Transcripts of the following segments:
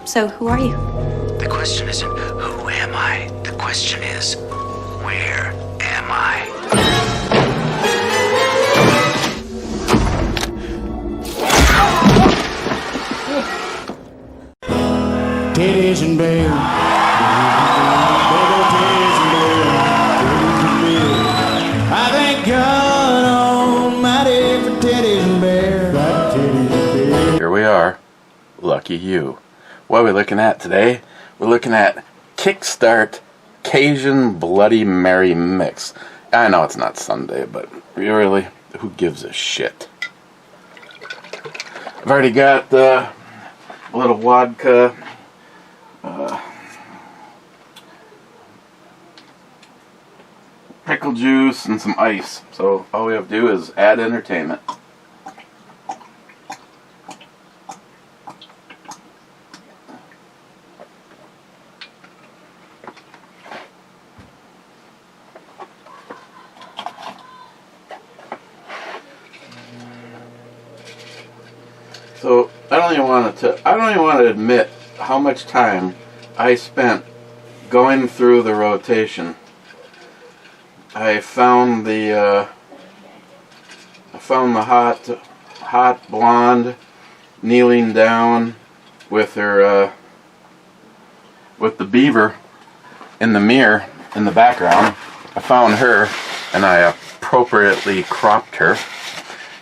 So who are you? The question isn't who am I? The question is, where am I? Titties and beer. Baby, titties and beer. Titties and beer. I thank God Almighty for titties and beer. Titties and beer. Here we are. Lucky you. What are we looking at today? We're looking at Kickstart Cajun Bloody Mary Mix. I know it's not Sunday, but really, who gives a shit? I've already got a little vodka, pickle juice, and some ice. So all we have to do is add entertainment. So I don't even want to admit how much time I spent going through the rotation. I found the hot blonde kneeling down with her with the beaver in the mirror in the background. I found her and I appropriately cropped her,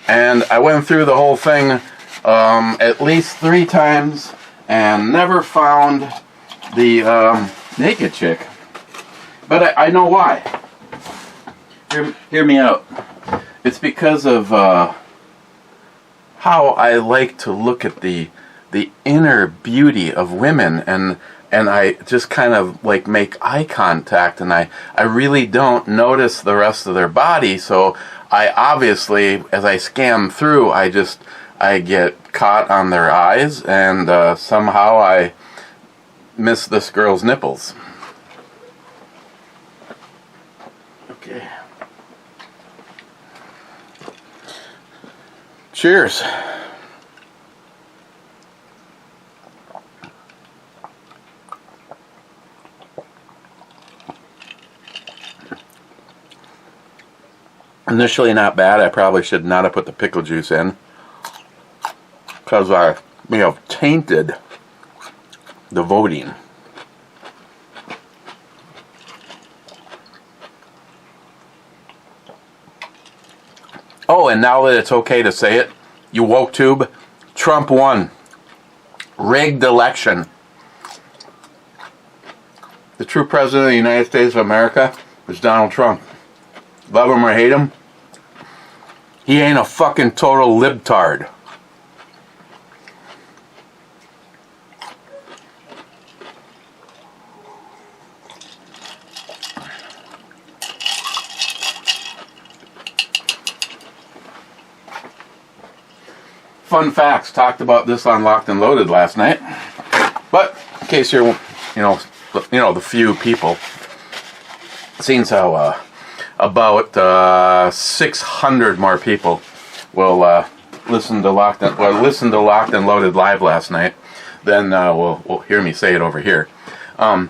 and I went through the whole thing at least 3 times and never found the naked chick. But I know why. Hear me out. It's because of how I like to look at the inner beauty of women, and I just kind of like make eye contact, and I really don't notice the rest of their body. So I obviously, as I scan through, I get caught on their eyes, and somehow I miss this girl's nipples. Okay. Cheers. Initially not bad. I probably should not have put the pickle juice in, because I may have tainted the voting. Oh, and now that it's okay to say it, you woke tube, Trump won. Rigged election. The true president of the United States of America is Donald Trump. Love him or hate him, he ain't a fucking total libtard. Fun facts. Talked about this on Locked and Loaded last night. But in case you're, the few people, seems how about 600 more people will listen to Locked and Loaded live last night. Then will hear me say it over here. 2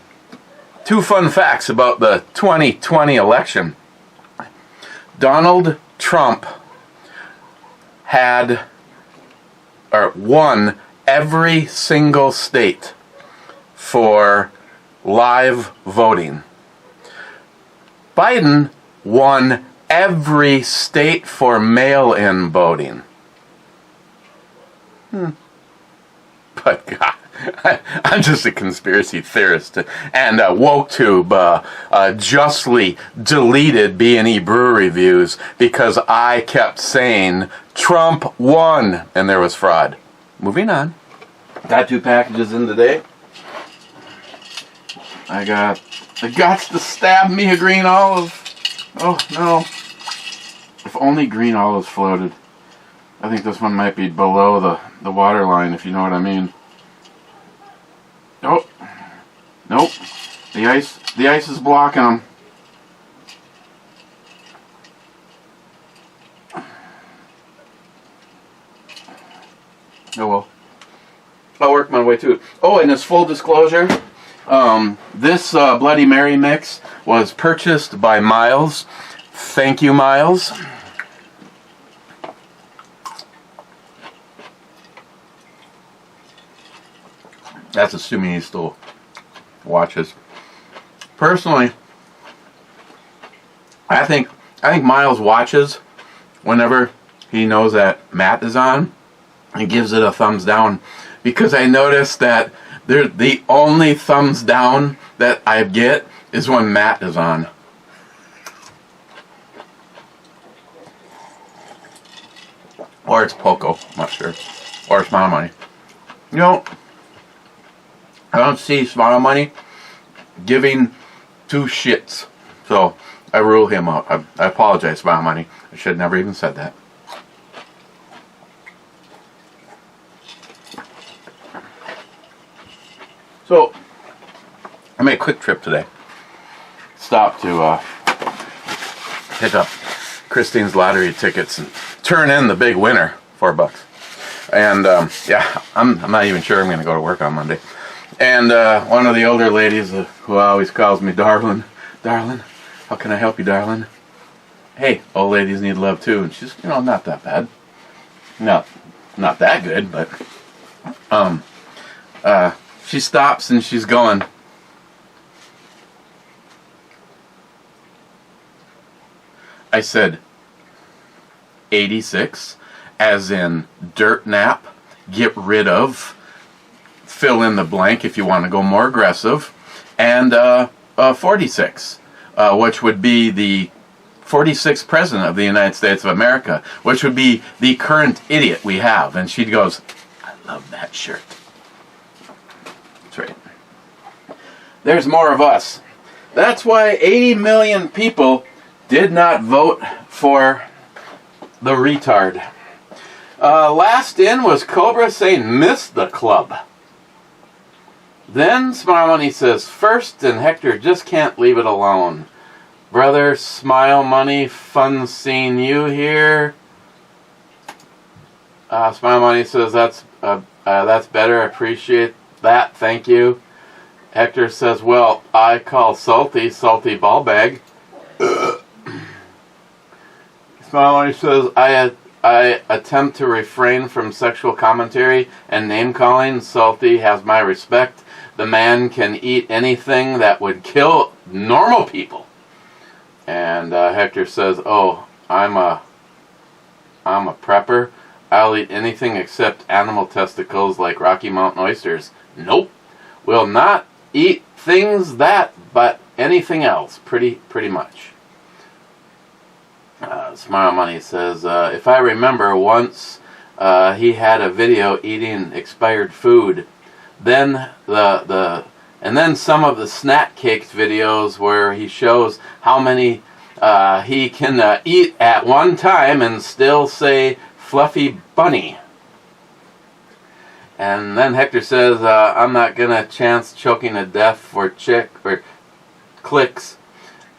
fun facts about the 2020 election. Donald Trump won every single state for live voting. Biden won every state for mail-in voting. But God, I'm just a conspiracy theorist, and WokeTube justly deleted B&E Brew reviews because I kept saying Trump won, and there was fraud. Moving on. Got 2 packages in today. I got to stab me a green olive. Oh no! If only green olives floated. I think this one might be below the water line, if you know what I mean. Oh, nope. The ice is blocking them. Oh well. I'll work my way to to it. Oh, and as full disclosure, this Bloody Mary mix was purchased by Miles. Thank you, Miles. That's assuming he still watches. Personally, I think Miles watches whenever he knows that Matt is on and gives it a thumbs down, because I noticed that the only thumbs down that I get is when Matt is on. Or it's Poco, I'm not sure. Or it's Smile Money. You know, I don't see Smile Money giving two shits. So I rule him out. I apologize, Smile Money. I should have never even said that. So I made a quick trip today. Stopped to pick up Christine's lottery tickets and turn in the big winner, $4. And yeah, I'm not even sure I'm going to go to work on Monday. And one of the older ladies who always calls me darling, how can I help you, darling? Hey, old ladies need love too. And she's, not that bad. Not that good, but she stops and she's going, I said, 86, as in dirt nap, get rid of, fill in the blank if you want to go more aggressive, and 46, which would be the 46th president of the United States of America, which would be the current idiot we have. And she goes, I love that shirt. That's right. There's more of us. That's why 80 million people did not vote for the retard. Last in was Cobra saying, missed the club. Then Smile Money says, first, and Hector just can't leave it alone. Brother, Smile Money, fun seeing you here. Smile Money says, that's better, appreciate that, thank you. Hector says, well, I call salty ball bag. Smile Money says, I attempt to refrain from sexual commentary and name calling. Salty has my respect. The man can eat anything that would kill normal people. And Hector says, oh, I'm a prepper. I'll eat anything except animal testicles like Rocky Mountain oysters. Nope. Will not eat things but anything else, pretty much. Smile Money says, if I remember once he had a video eating expired food. Then and then some of the snack cakes videos where he shows how many he can eat at one time and still say fluffy bunny. And then Hector says, I'm not gonna chance choking to death for clicks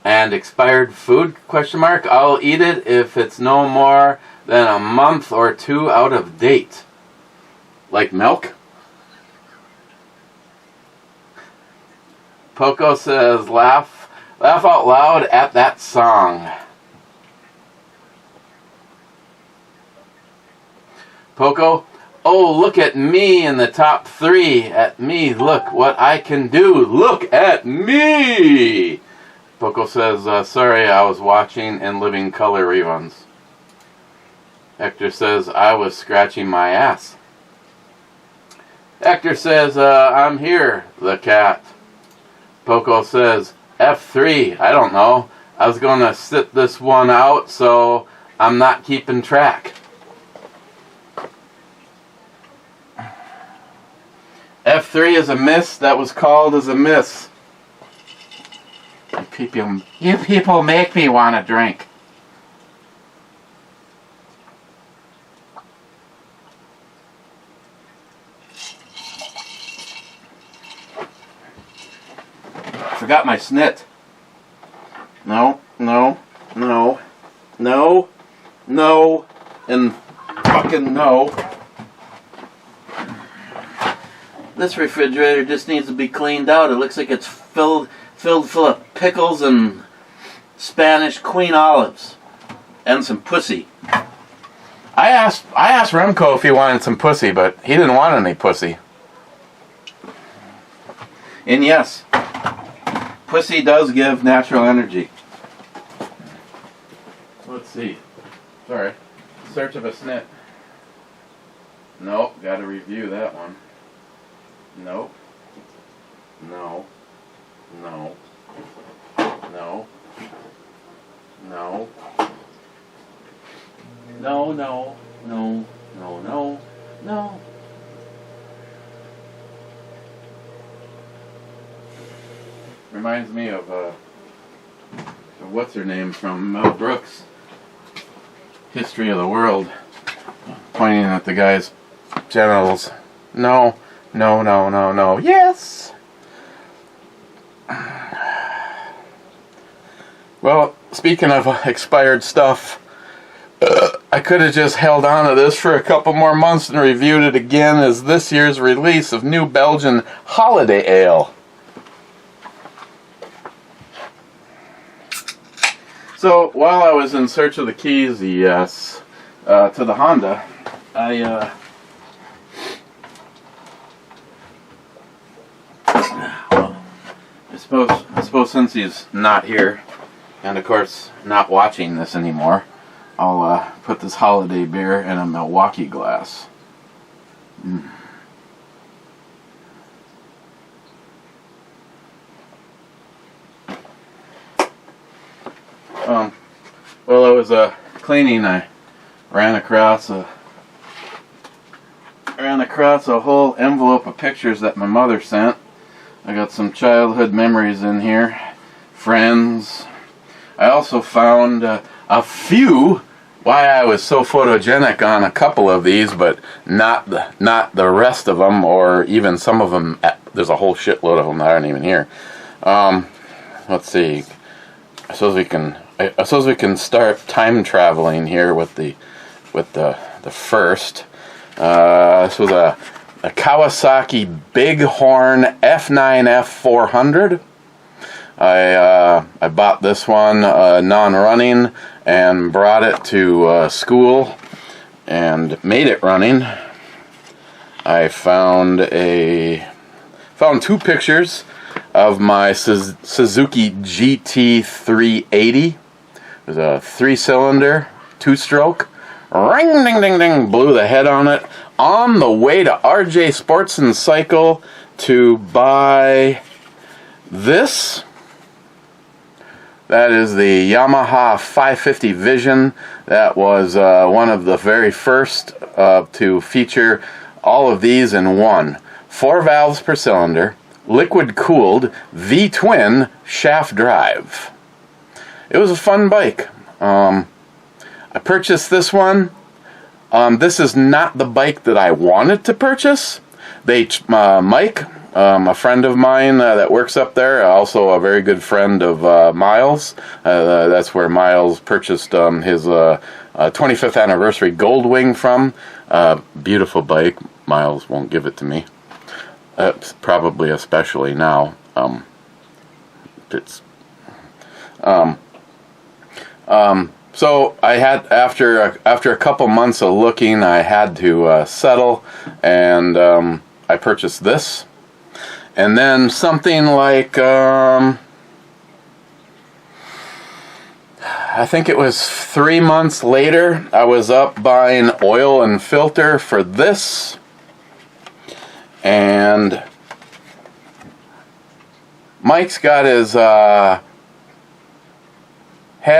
and expired food, ? I'll eat it if it's no more than a month or two out of date. Like milk? Poco says, laugh out loud at that song. Poco, oh, look at me in the top 3. At me, look what I can do. Look at me! Poco says, sorry, I was watching in living color reruns. Hector says, I was scratching my ass. Hector says, I'm here, the cat. Poco says, F3, I don't know. I was going to sit this one out, so I'm not keeping track. F3 is a miss. That was called as a miss. You people make me want to drink. Forgot my snit. No, and fucking no. This refrigerator just needs to be cleaned out. It looks like it's filled full of pickles and Spanish queen olives and some pussy. I asked Remco if he wanted some pussy, but he didn't want any pussy. And yes, pussy does give natural energy. Let's see. Sorry. Search of a snit. Nope, gotta review that one. Nope. No. No. No. No. No, no, no, no, no, no. Reminds me of what's her name from Mel Brooks' History of the World, pointing at the guy's genitals. No, no, no, no, no. Yes. Well, speaking of expired stuff, I could have just held on to this for a couple more months and reviewed it again as this year's release of New Belgian Holiday Ale. So, while I was in search of the keys, yes, to the Honda, I suppose since he's not here, and of course not watching this anymore, I'll put this holiday beer in a Milwaukee glass. While I was cleaning, I ran across a whole envelope of pictures that my mother sent. I got some childhood memories in here, friends. I also found a few. Why I was so photogenic on a couple of these, but not the rest of them, or even some of them. There's a whole shitload of them that aren't even here. Let's see. I suppose we can start time traveling here with the first. This was a Kawasaki Bighorn F9F 400. I bought this one non-running and brought it to school and made it running. I found two pictures of my Suzuki GT380. It was a 3-cylinder, 2-stroke. Ring, ding, ding, ding, blew the head on it. On the way to RJ Sports and Cycle to buy this. That is the Yamaha 550 Vision. That was one of the very first to feature all of these in one. 4 valves per cylinder, liquid-cooled V-twin shaft drive. It was a fun bike. I purchased this one. This is not the bike that I wanted to purchase. Mike, a friend of mine that works up there, also a very good friend of Miles. That's where Miles purchased his 25th anniversary Goldwing from. Beautiful bike. Miles won't give it to me. Probably especially now. So I had after a couple months of looking, I had to settle, and I purchased this. And then something like I think it was 3 months later, I was up buying oil and filter for this, and Mike's got his head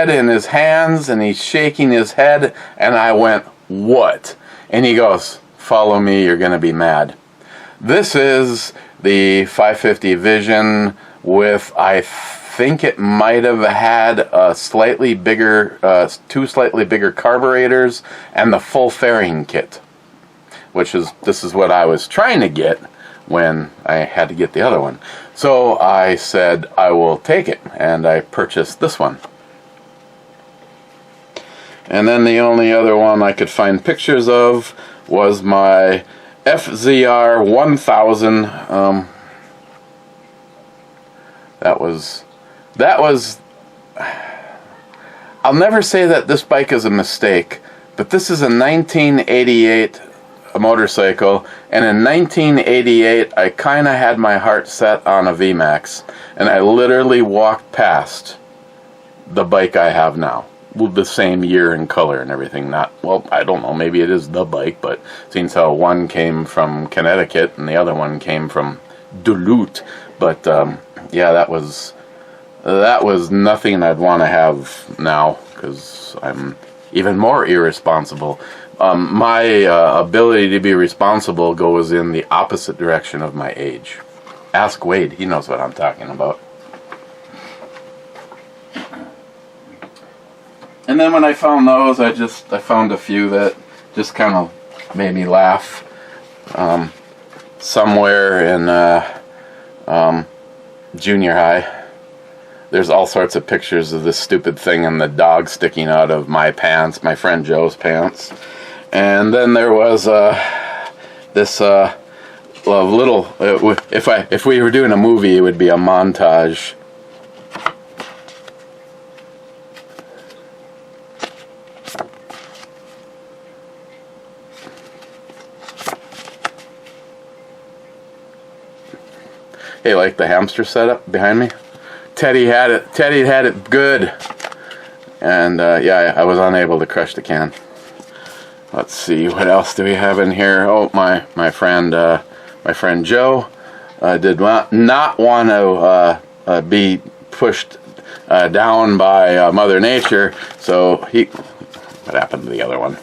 in his hands and he's shaking his head, and I went, "What?" And he goes, "Follow me, you're gonna be mad." This is the 550 Vision with, I think it might have had a slightly bigger, 2 slightly bigger carburetors and the full fairing kit, this is what I was trying to get when I had to get the other one. So I said I will take it, and I purchased this one. And then the only other one I could find pictures of was my FZR 1000. That was. I'll never say that this bike is a mistake, but this is a 1988 motorcycle, and in 1988 I kind of had my heart set on a VMAX, and I literally walked past the bike I have now, with the same year and color and everything. Not, well, I don't know, maybe it is the bike, but seems how one came from Connecticut and the other one came from Duluth. But yeah, that was nothing I'd want to have now, because I'm even more irresponsible. My ability to be responsible goes in the opposite direction of my age. Ask Wade, he knows what I'm talking about. And then when I found those, I found a few that just kind of made me laugh. Somewhere in junior high, there's all sorts of pictures of this stupid thing and the dog sticking out of my pants, my friend Joe's pants. And then there was this little, if we were doing a movie, it would be a montage. Hey, like the hamster setup behind me? Teddy had it good. And yeah, I was unable to crush the can. Let's see, what else do we have in here? Oh, my friend Joe did not want to be pushed down by Mother Nature, so what happened to the other one?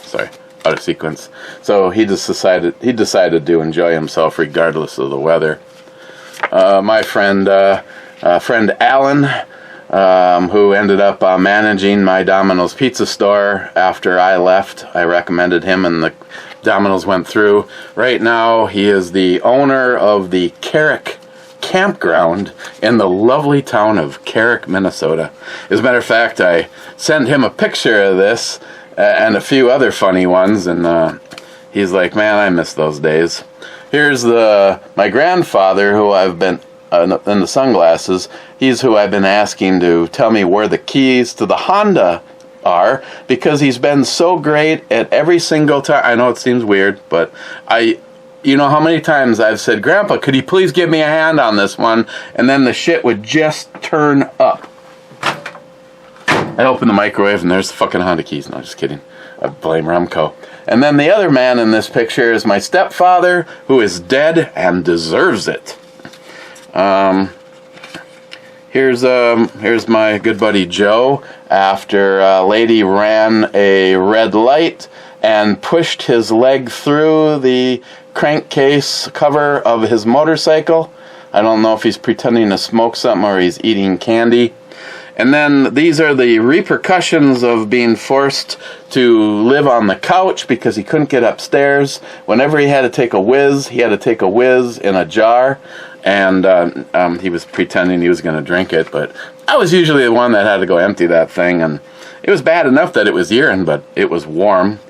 Sorry, out of sequence. So he decided to enjoy himself regardless of the weather. My friend Alan, who ended up managing my Domino's pizza store after I left. I recommended him and the Domino's went through. Right now he is the owner of the Carrick Campground in the lovely town of Carrick, Minnesota. As a matter of fact, I sent him a picture of this and a few other funny ones, and he's like, man, I miss those days. Here's my grandfather, who I've been in the sunglasses. He's who I've been asking to tell me where the keys to the Honda are, because he's been so great at every single time. I know it seems weird, but you know how many times I've said, Grandpa, could you please give me a hand on this one? And then the shit would just turn up. I open the microwave and there's the fucking Honda keys. No, just kidding. I blame Remco. And then the other man in this picture is my stepfather, who is dead and deserves it. Here's my good buddy Joe, after a lady ran a red light and pushed his leg through the crankcase cover of his motorcycle. I don't know if he's pretending to smoke something or he's eating candy. And then these are the repercussions of being forced to live on the couch because he couldn't get upstairs. Whenever he had to take a whiz, he had to take a whiz in a jar. And he was pretending he was going to drink it. But I was usually the one that had to go empty that thing. And it was bad enough that it was urine, but it was warm.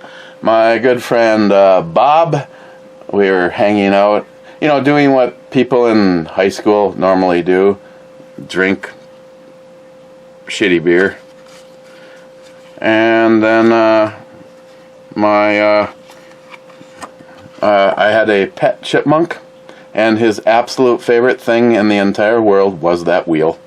My good friend Bob, we were hanging out, doing what people in high school normally do. Drink shitty beer. And then I had a pet chipmunk, and his absolute favorite thing in the entire world was that wheel.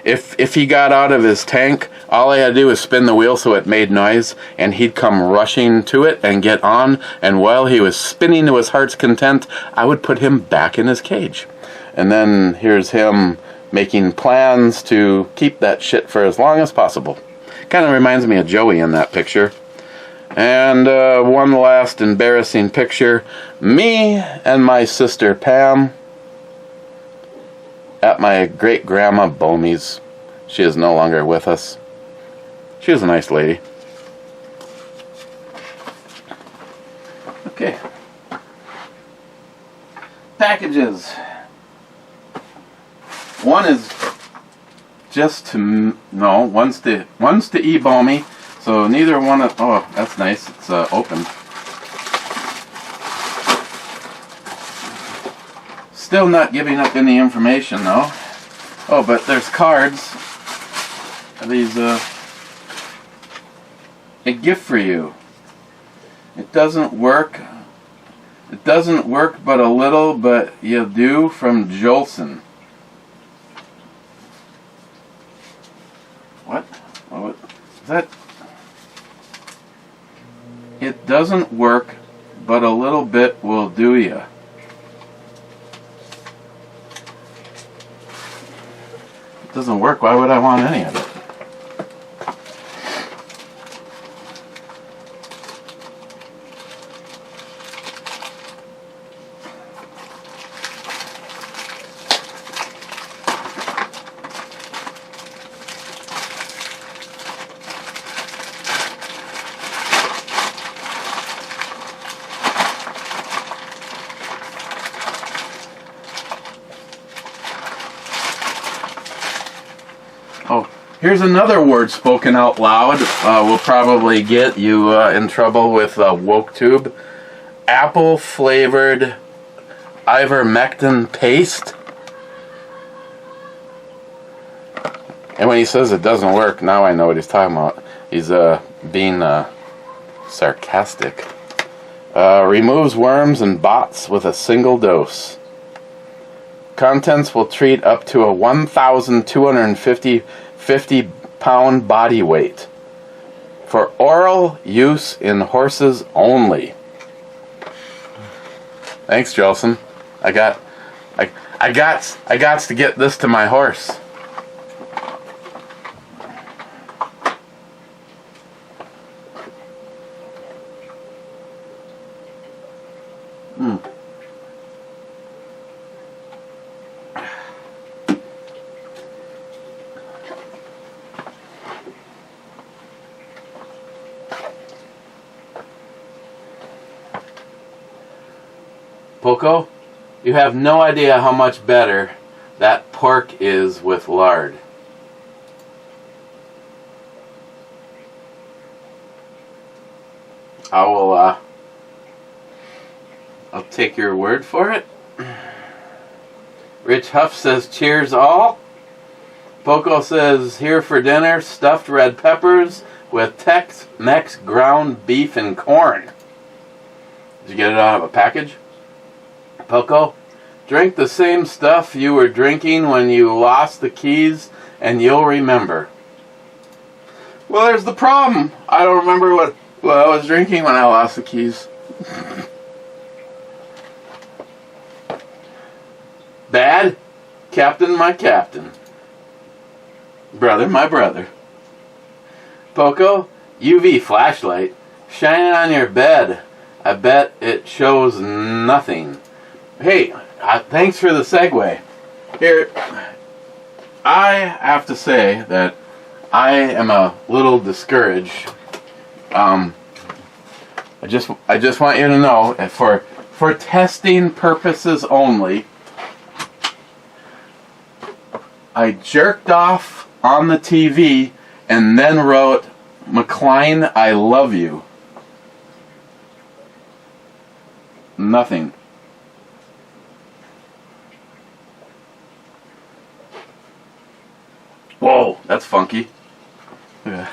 If he got out of his tank, all I had to do was spin the wheel so it made noise, and he'd come rushing to it and get on, and while he was spinning to his heart's content, I would put him back in his cage. And then here's him making plans to keep that shit for as long as possible. Kind of reminds me of Joey in that picture. And one last embarrassing picture. Me and my sister Pam at my great-grandma Bomey's. She is no longer with us. She was a nice lady. Okay. Packages. One is just to one's to eBomey. So neither one of, oh, that's nice. It's open. still not giving up any information though. Oh, but there's cards. These, a gift for you. It doesn't work. It doesn't work but a little, but you do, from Jolson. What? What? Is that? It doesn't work, but a little bit will do ya. It doesn't work. Why would I want any of it? Oh, here's another word spoken out loud. Will probably get you in trouble with WokeTube. Apple flavored ivermectin paste. And when he says it doesn't work, now I know what he's talking about. He's being sarcastic. Removes worms and bots with a single dose. Contents will treat up to a 1,250 pound body weight. For oral use in horses only. Thanks, Jolson. I got to get this to my horse. Poco, you have no idea how much better that pork is with lard. I'll take your word for it. Rich Huff says, cheers all. Poco says, here for dinner, stuffed red peppers with Tex-Mex ground beef and corn. Did you get it out of a package? Poco, drink the same stuff you were drinking when you lost the keys, and you'll remember. Well, there's the problem. I don't remember what I was drinking when I lost the keys. Bad? Captain, my captain. Brother, my brother. Poco, UV flashlight. Shine it on your bed. I bet it shows nothing. Hey, thanks for the segue. Here, I have to say that I am a little discouraged. I just want you to know, for testing purposes only, I jerked off on the TV and then wrote, "McCline, I love you." Nothing. Whoa, that's funky. Yeah.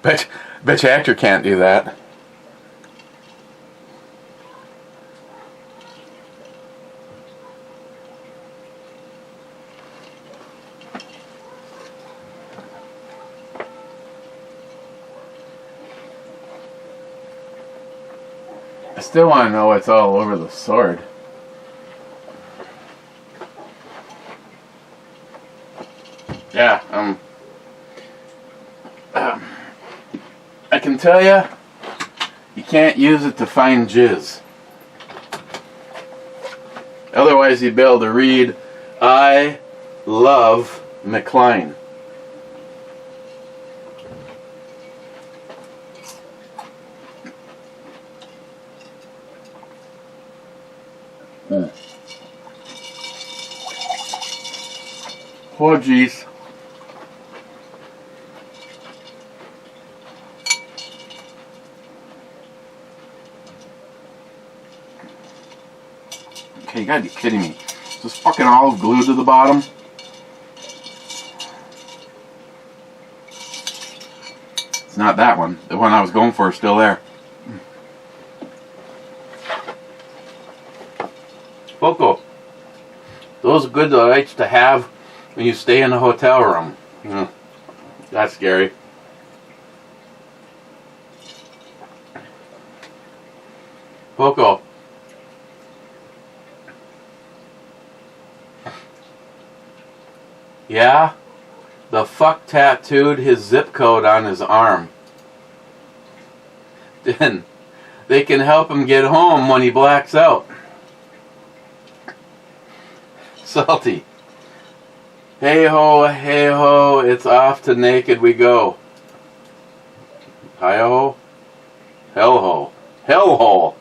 Bet your actor can't do that. I still want to know what's all over the sword. Yeah, I can tell you, you can't use it to find jizz. Otherwise you'd be able to read, I love McCline. Oh, geez. You gotta be kidding me. Is this fucking olive glued to the bottom? It's not that one. The one I was going for is still there. Foco. Those are good lights to have when you stay in a hotel room. That's scary. Foco. Yeah? The fuck tattooed his zip code on his arm. Then they can help him get home when he blacks out. Salty. Hey ho, it's off to naked we go. Hi ho? Hell ho. Hell hole.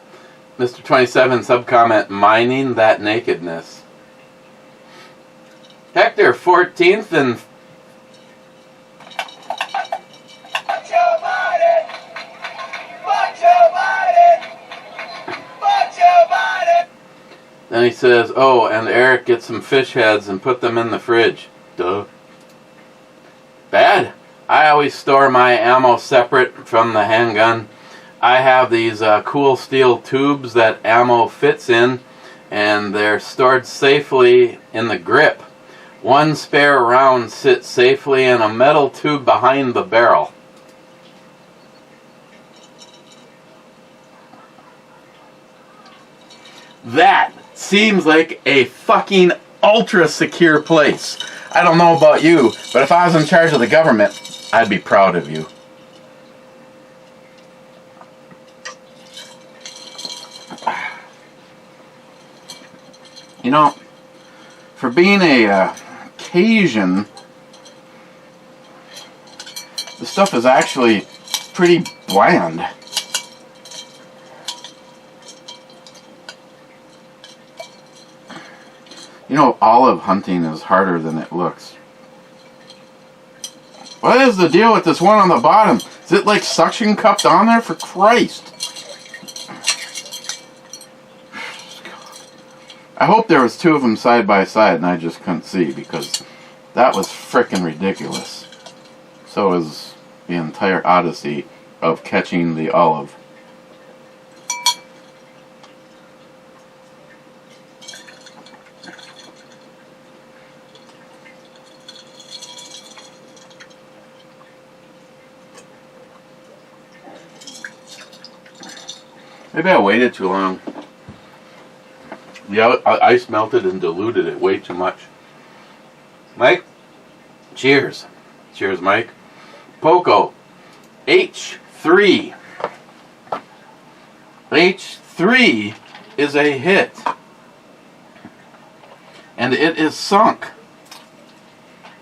Mr. 27 subcomment, mining that nakedness. Hector 14th and then he says, oh, and Eric gets some fish heads and put them in the fridge. Duh. Bad. I always store my ammo separate from the handgun. I have these cool steel tubes that ammo fits in, and they're stored safely in the grip. One spare round sits safely in a metal tube behind the barrel. That seems like a fucking ultra secure place. I don't know about you, but if I was in charge of the government, I'd be proud of you. You know, for being a Cajun, the stuff is actually pretty bland. You know, olive hunting is harder than it looks. What is the deal with this one on the bottom? Is it like suction cupped on there? For Christ. I hope there was two of them side by side and I just couldn't see, because that was frickin' ridiculous. So is the entire odyssey of catching the olive. Maybe I waited too long. The ice melted and diluted it way too much. Mike? Cheers. Cheers, Mike. Poco. H3. H3 is a hit. And it is sunk.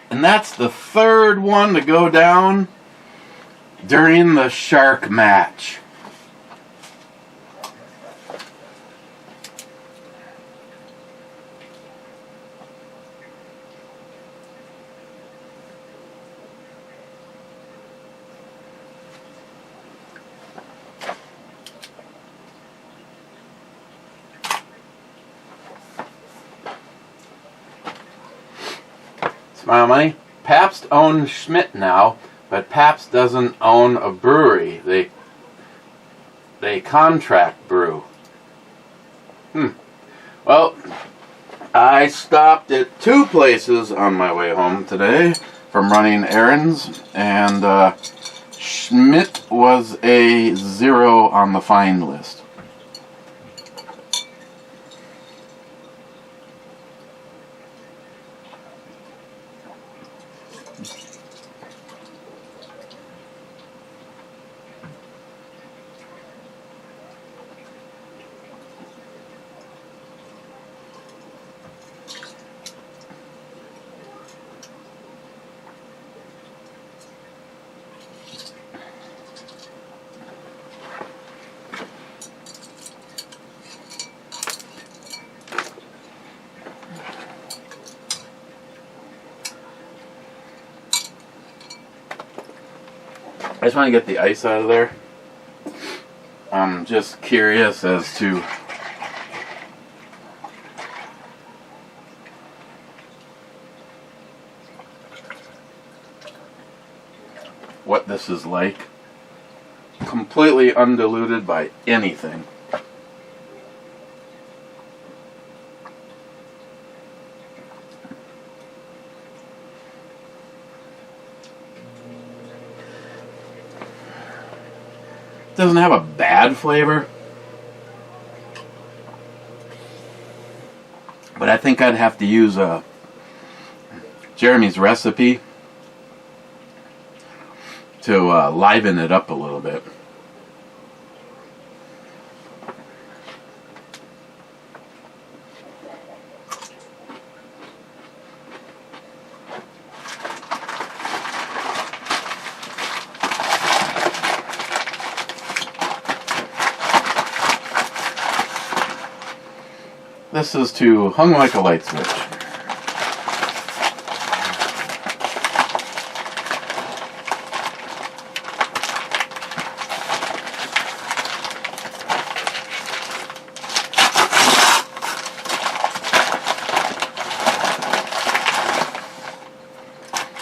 And that's the third one to go down during the shark match. Smile money. Pabst owns Schmidt now, but Pabst doesn't own a brewery. They contract brew. Well, I stopped at two places on my way home today from running errands, and Schmidt was a 0 on the find list. I just want to get the ice out of there. I'm just curious as to what this is like. Completely undiluted by anything. Doesn't have a bad flavor, but I think I'd have to use Jeremy's recipe to liven it up a little bit. This is to hung like a light switch.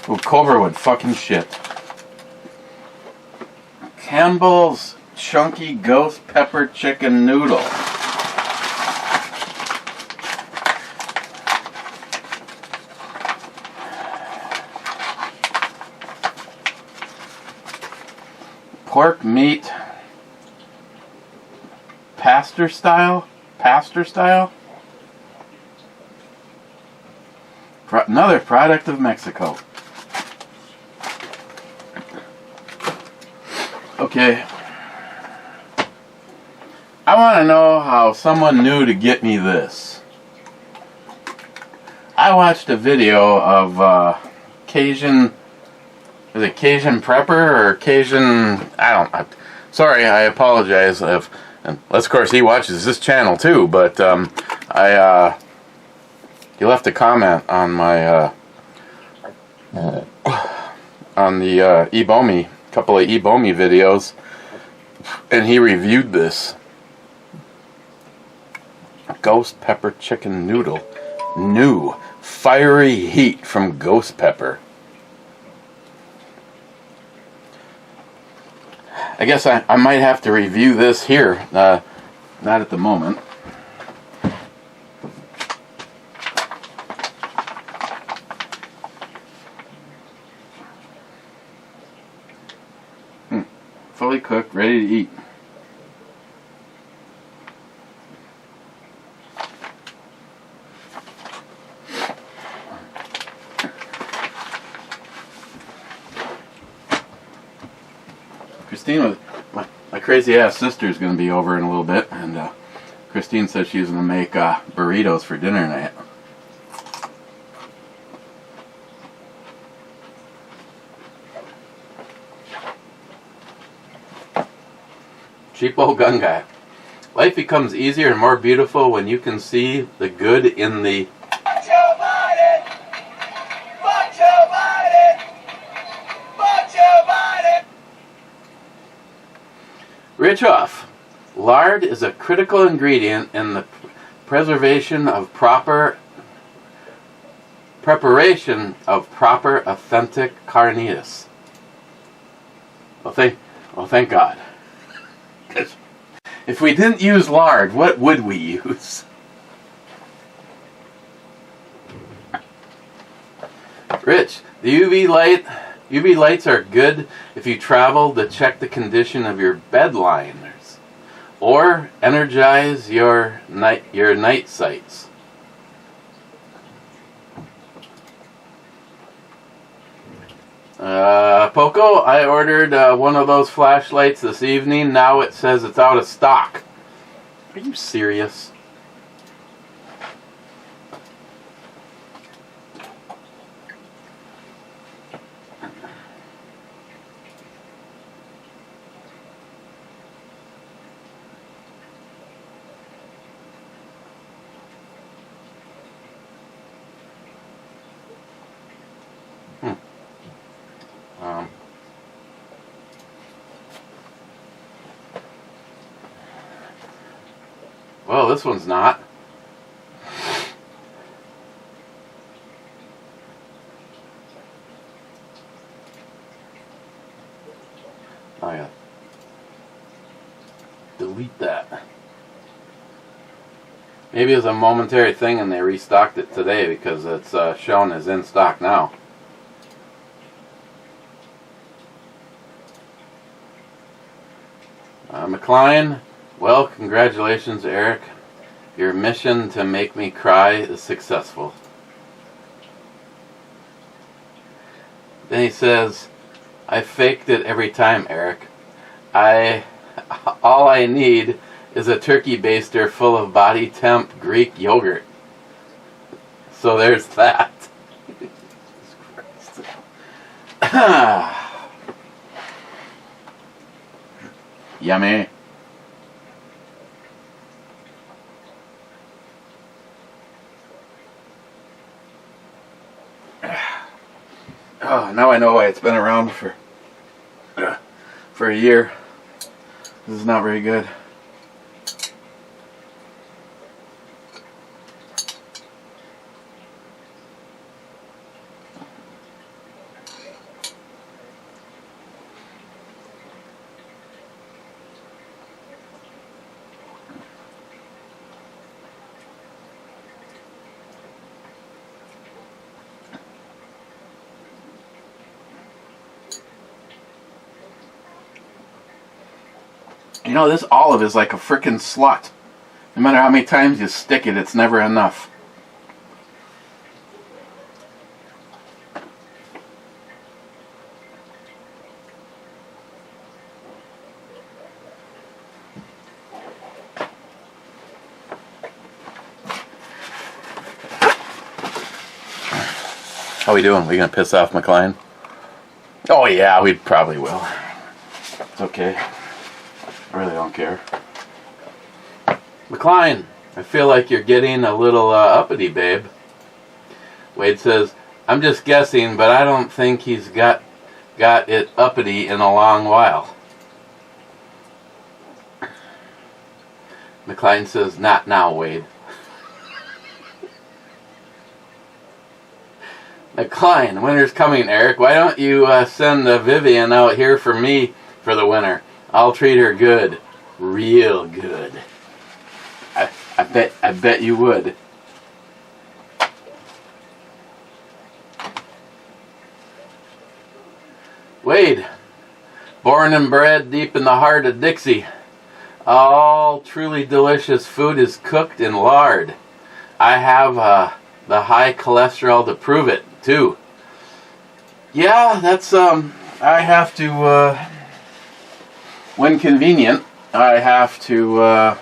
Oh, Cobra would fucking shit. Campbell's Chunky Ghost Pepper Chicken Noodle. Pork meat, pastor style, another product of Mexico. Okay, I want to know how someone knew to get me this. I watched a video of Cajun. Is it Cajun Prepper or Cajun? Sorry, I apologize. And of course, he watches this channel too. But he left a comment on my on the Ebomi, couple of Ebomi videos, and he reviewed this Ghost Pepper Chicken Noodle. New fiery heat from Ghost Pepper. I guess I might have to review this here, not at the moment. Fully cooked, ready to eat. Christine, my crazy ass sister is going to be over in a little bit, and Christine says she's going to make burritos for dinner tonight. Cheap old gun guy. Life becomes easier and more beautiful when you can see the good in the Rich off. Lard is a critical ingredient in the preparation of proper authentic carnitas. Well, thank God. If we didn't use lard, what would we use? Rich, the UV lights are good if you travel to check the condition of your bed liners or energize your night sights. Poco, I ordered one of those flashlights this evening. Now it says it's out of stock. Are you serious? Well, this one's not. Oh yeah. Delete that. Maybe it was a momentary thing and they restocked it today because it's shown as in stock now. McLean, well, congratulations, Eric. Your mission to make me cry is successful. Then he says, I faked it every time, Eric. All I need is a turkey baster full of body temp Greek yogurt. So there's that. Yummy. Oh, now I know why it's been around for a year. This is not very good. You know, this olive is like a frickin' slut. No matter how many times you stick it, it's never enough. How we doing? We gonna piss off McLean? Oh yeah, we probably will. It's okay. I really don't care. McLean, I feel like you're getting a little uppity, babe. Wade says, I'm just guessing, but I don't think he's got it uppity in a long while. McLean says, not now, Wade. McLean, winter's coming, Eric. Why don't you send Vivian out here for me for the winter? I'll treat her good. Real good. I bet you would. Wade, born and bred deep in the heart of Dixie. All truly delicious food is cooked in lard. I have the high cholesterol to prove it, too. Yeah, that's, I have to, when convenient, I have to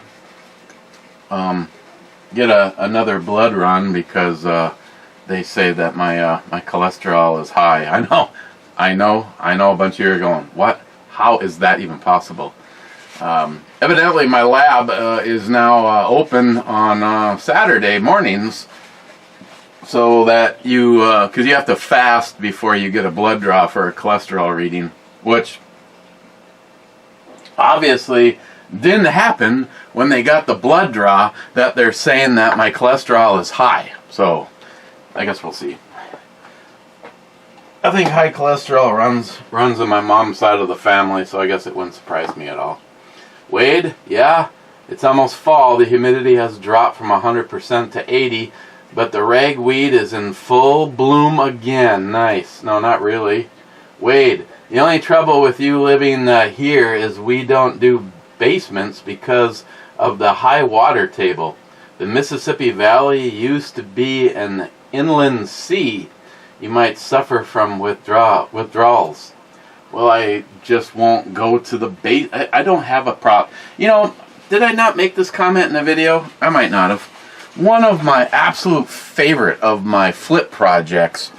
get another blood run because they say that my my cholesterol is high. I know. A bunch of you are going, what? How is that even possible? Evidently, my lab is now open on Saturday mornings, so that you, because you have to fast before you get a blood draw for a cholesterol reading, which obviously didn't happen when they got the blood draw that they're saying that my cholesterol is high. So I guess we'll see. I think high cholesterol runs in my mom's side of the family, so I guess it wouldn't surprise me at all. Wade, yeah, it's almost fall. The humidity has dropped from 100% to 80%, but the ragweed is in full bloom again. Nice. No, not really. Wade, the only trouble with you living here is we don't do basements because of the high water table. The Mississippi Valley used to be an inland sea. You might suffer from withdrawals. Well, I just won't go to the base. I don't have a problem. You know, did I not make this comment in the video? I might not have. One of my absolute favorite of my flip projects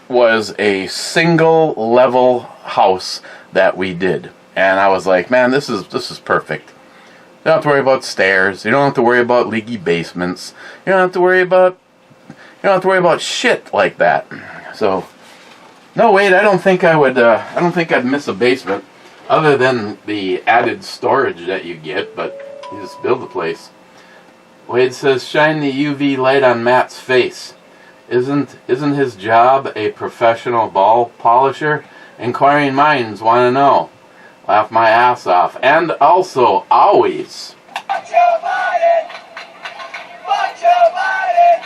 was a single level house that we did. And I was like, man, this is perfect. You don't have to worry about stairs. You don't have to worry about leaky basements. You don't have to worry about shit like that. So, no, wait, I don't think I would. I don't think I'd miss a basement, other than the added storage that you get. But you just build the place. Wade says, shine the UV light on Matt's face. Isn't his job a professional ball polisher? Inquiring minds want to know. Laugh my ass off. And also, always. Fuck Joe Biden! Fuck Joe Biden!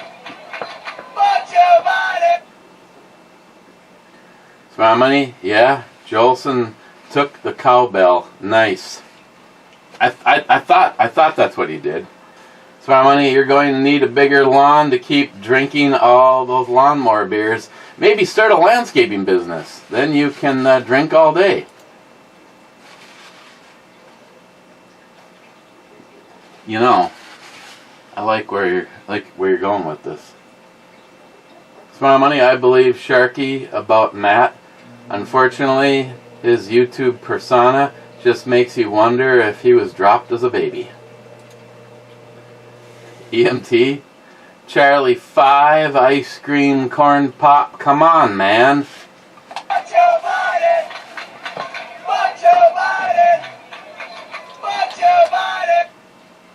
Fuck Joe Biden! Smile money? Yeah. Jolson took the cowbell. Nice. I thought that's what he did. Smile money, you're going to need a bigger lawn to keep drinking all those lawnmower beers. Maybe start a landscaping business. Then you can drink all day. You know, I like where you're going with this. Smile money, I believe Sharky about Matt. Unfortunately, his YouTube persona just makes you wonder if he was dropped as a baby. EMT, Charlie 5, ice cream, corn pop. Come on, man. Fuck Joe Biden! Fuck Joe Biden! Fuck Joe Biden!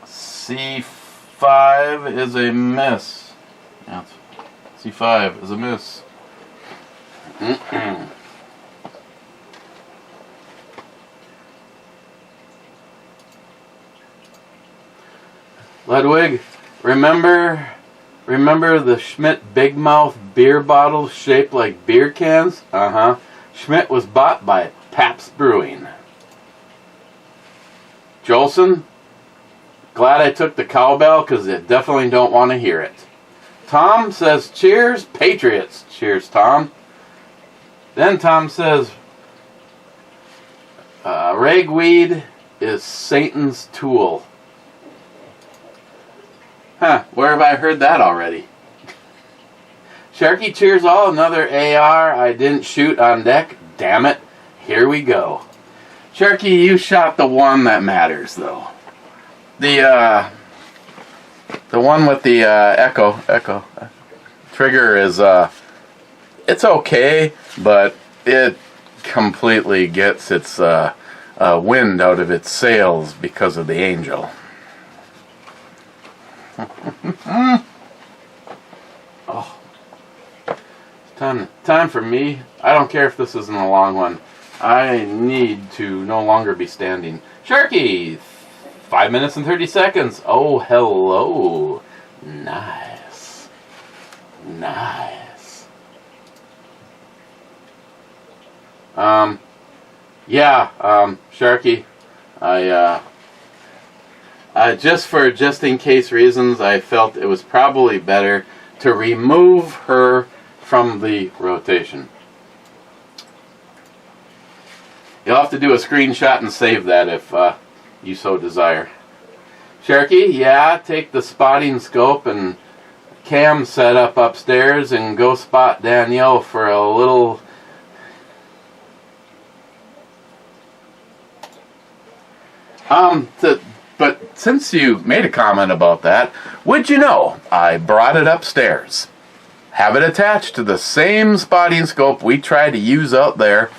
C5 is a miss. Yeah, C5 is a miss. Ludwig, remember the Schmidt Big Mouth beer bottles shaped like beer cans? Uh-huh. Schmidt was bought by Pabst Brewing. Jolson, glad I took the cowbell because I definitely don't want to hear it. Tom says, cheers, Patriots. Cheers, Tom. Then Tom says, ragweed is Satan's tool. Huh, where have I heard that already? Sharky, cheers all, another AR I didn't shoot on deck. Damn it, here we go. Sharky, you shot the one that matters, though. The one with the echo trigger is, it's okay, but it completely gets its wind out of its sails because of the angel. Oh, time for me. I don't care if this isn't a long one. I need to no longer be standing. Sharky, 5 minutes and 30 seconds. Oh, hello. Nice. Nice. Sharky, just in case reasons, I felt it was probably better to remove her from the rotation. You'll have to do a screenshot and save that if you so desire. Sharky, yeah, take the spotting scope and cam set up upstairs and go spot Danielle for a little... But since you made a comment about that, would you know, I brought it upstairs. Have it attached to the same spotting scope we try to use out there.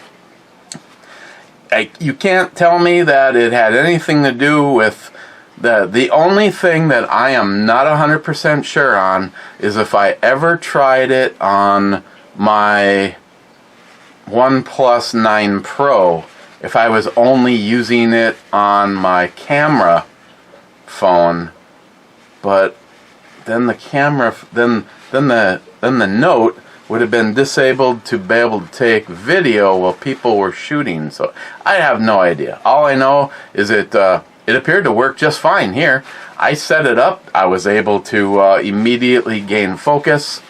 You can't tell me that it had anything to do with the only thing that I am not 100% sure on is if I ever tried it on my OnePlus 9 Pro, if I was only using it on my camera phone, but then the camera, then the Note would have been disabled to be able to take video while people were shooting. So I have no idea. All I know is it appeared to work just fine here. I set it up. I was able to immediately gain focus.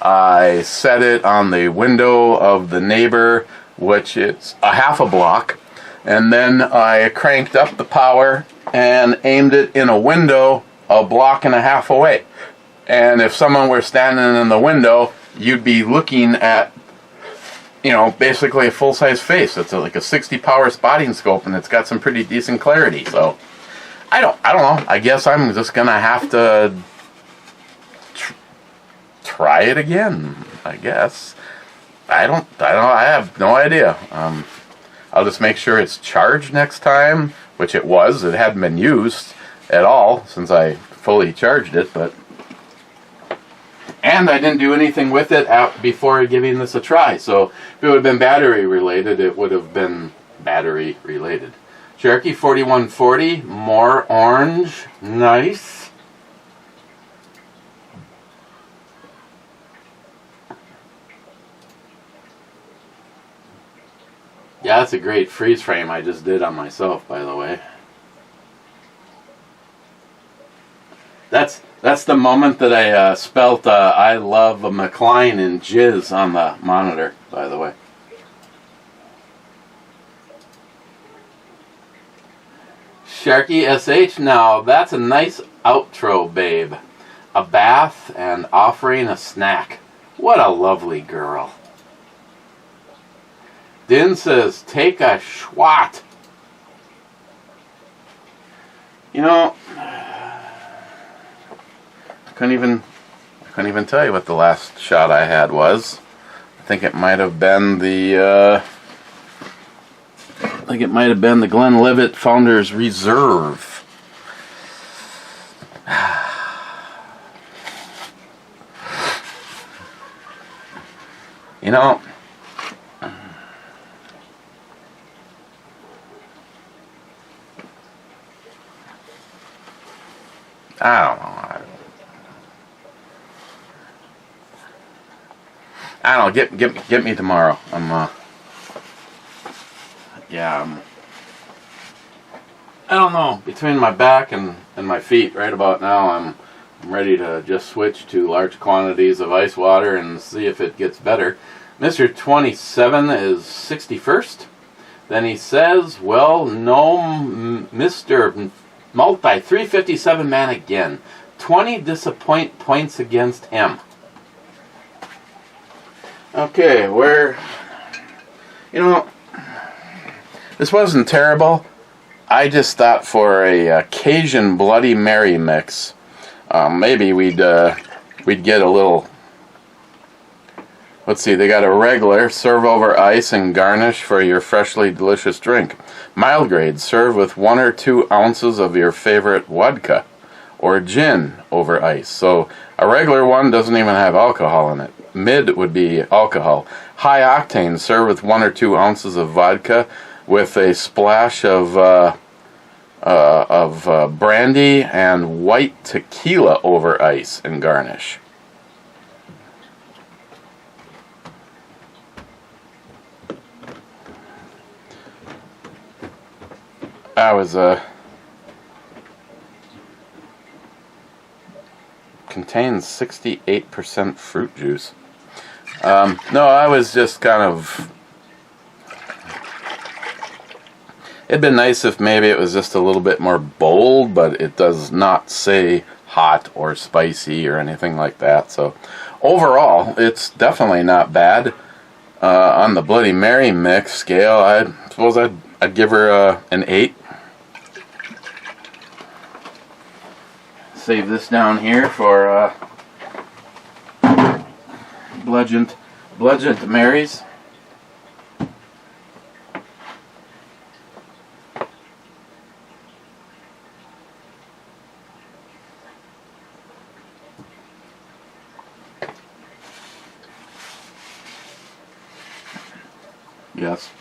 I set it on the window of the neighbor, which is a half a block, and then I cranked up the power and aimed it in a window a block and a half away. And if someone were standing in the window, you'd be looking at, basically a full-size face. It's like a 60 power spotting scope, and it's got some pretty decent clarity. So I don't know. I guess I'm just gonna have to try it again. I guess. I have no idea. I'll just make sure it's charged next time, which it was. It hadn't been used at all since I fully charged it, and I didn't do anything with it before giving this a try. So if it would have been battery related, it would have been battery related. Cherokee 4140, more orange, nice. Yeah, that's a great freeze frame I just did on myself, by the way. That's the moment that I spelt I love a McLean in jizz on the monitor, by the way. Sharky SH, now that's a nice outro, babe. A bath and offering a snack. What a lovely girl. Din says, take a schwat. You know, I couldn't even tell you what the last shot I had was. I think it might have been the Glenlivet Founders Reserve. You know, I don't know. I don't know. Get me tomorrow. I don't know. Between my back and my feet, right about now, I'm ready to just switch to large quantities of ice water and see if it gets better. Mr. 27 is 61st. Then he says, well, no, Mr. Multi 357 man again. 20 disappoint points against him. Okay, this wasn't terrible. I just thought for a Cajun Bloody Mary mix, maybe we'd get a little. Let's see, they got a regular, serve over ice and garnish for your freshly delicious drink. Mild grade, serve with 1 or 2 ounces of your favorite vodka or gin over ice. So a regular one doesn't even have alcohol in it. Mid would be alcohol. High octane, serve with 1 or 2 ounces of vodka with a splash of brandy and white tequila over ice and garnish. I was contains 68% fruit juice. No, I was just kind of. It'd been nice if maybe it was just a little bit more bold, but it does not say hot or spicy or anything like that. So overall, it's definitely not bad. On the Bloody Mary mix scale, I suppose I'd give her an 8. Save this down here for bludgeoned Marys. Yes.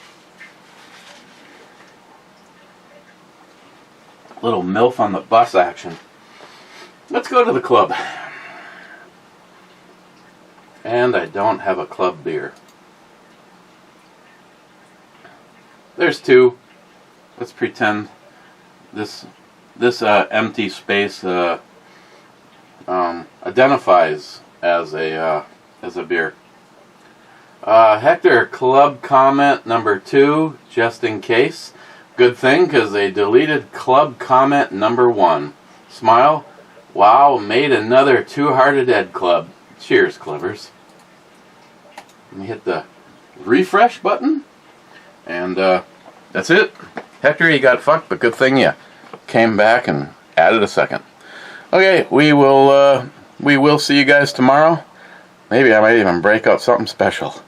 Little MILF on the bus action. Let's go to the club. And I don't have a club beer. There's 2. Let's pretend this empty space identifies as a beer. Hector, club comment number 2, just in case. Good thing, because they deleted club comment number 1. Smile. Wow, made another Two-Hearted Ed club. Cheers, Clippers. Let me hit the refresh button. And that's it. Hector, you got fucked, but good thing you came back and added a second. Okay, we will see you guys tomorrow. Maybe I might even break out something special.